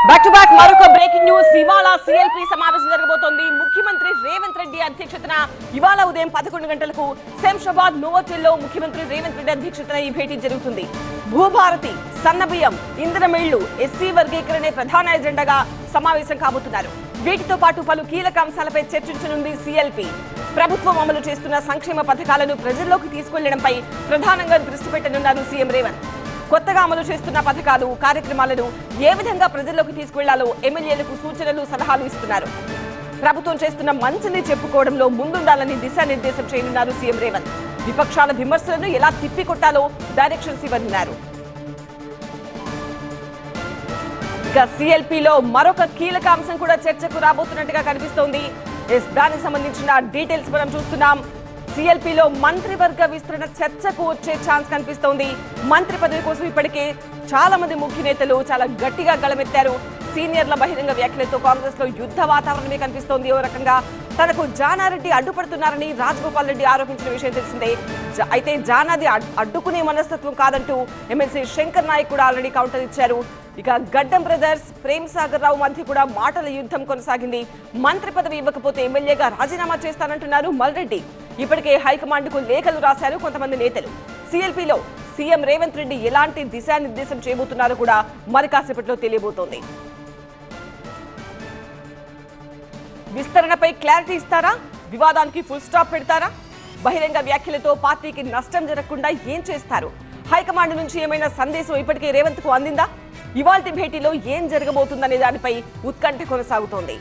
Back to back మరొక breaking news. ఇవాళ CLP సమావేశం జరగబోతోంది. ముఖ్యమంత్రి రేవంత్ రెడ్డి అధ్యక్షతన ఇవాళ ఉదయం 11 గంటలకు శంషాబాద్ నోవోటెల్లో ముఖ్యమంత్రి రేవంత్ రెడ్డి అధ్యక్షతన ఈ భేటీ జరుగుతుంది. భూభారతి, సన్నబియ్యం, ఇంధనమిళ్లు, ఎస్సీ వర్గీకరణే ప్రధాన ఎజెండాగా సమావేశం కాబోతున్నారు. వీటితో పాటు పలు కీలక అంశాలపై చర్చించనుంది సిఎల్పి. ప్రభుత్వం అమలు చేస్తున్న సంక్షేమ పథకాలను ప్రజల్లోకి తీసుకెళ్లడంపై ప్రధానంగా దృష్టి పెట్టనున్నారు సీఎం రేవంత్. కొత్తగా అమలు చేస్తున్న పథకాలు, కార్యక్రమాలను ఏ విధంగా ప్రజల్లోకి తీసుకెళ్లాలో ఎమ్మెల్యేలకు సూచనలు, సలహాలు ఇస్తున్నారు. ప్రభుత్వం చేస్తున్న మంచిని చెప్పుకోవడంలో ముందుండాలని దిశానిర్దేశం చేయనున్నారు సీఎం రేవంత్. విపక్షాల విమర్శలను ఎలా తిప్పికొట్టాలో డైరెక్షన్స్ ఇవ్వనున్నారు. ఇక సిఎల్పిలో మరొక కీలక అంశం కూడా చర్చకు రాబోతున్నట్టుగా కనిపిస్తోంది. దానికి సంబంధించిన డీటెయిల్స్ మనం చూస్తున్నాం. సిఎల్పిలో మంత్రివర్గ విస్తరణ చర్చకు వచ్చే ఛాన్స్ కనిపిస్తోంది. మంత్రి పదవి కోసం ఇప్పటికే చాలా మంది ముఖ్య నేతలు చాలా గట్టిగా గళమెత్తారు. సీనియర్ల బహిరంగ వ్యాఖ్యలతో కాంగ్రెస్ లో యుద్ధ వాతావరణమే కనిపిస్తోంది. ఓ రకంగా తనకు జానారెడ్డి అడ్డుపడుతున్నారని రాజగోపాల్ రెడ్డి ఆరోపించిన విషయం తెలిసిందే. అయితే జానాది అడ్డుకునే మనస్తత్వం కాదంటూ ఎమ్మెల్సీ శంకర్ నాయక్ కూడా ఆల్రెడీ కౌంటర్ ఇచ్చారు. ఇక గడ్డం బ్రదర్స్, ప్రేమ్ సాగర్ రావు మధ్య కూడా మాటల యుద్ధం కొనసాగింది. మంత్రి పదవి ఇవ్వకపోతే ఎమ్మెల్యేగా రాజీనామా చేస్తానంటున్నారు మల్రెడ్డి. ఇప్పటికే హైకమాండ్ కు లేఖలు రాశారు కొంతమంది నేతలు. సిఎల్పిలో సీఎం రేవంత్ రెడ్డి ఎలాంటి దిశానిర్దేశం చేయబోతున్నారో కూడా మరి కాసేపట్లో తెలియబోతోంది. విస్తరణపై క్లారిటీ ఇస్తారా? వివాదానికి ఫుల్ స్టాప్ పెడతారా? బహిరంగ వ్యాఖ్యలతో పార్టీకి నష్టం జరగకుండా ఏం చేస్తారు? హైకమాండ్ నుంచి ఏమైనా సందేశం ఇప్పటికే రేవంత్ కు అందిందా? ఇవాల్టి భేటీలో ఏం జరగబోతుందనే దానిపై ఉత్కంఠ కొనసాగుతోంది.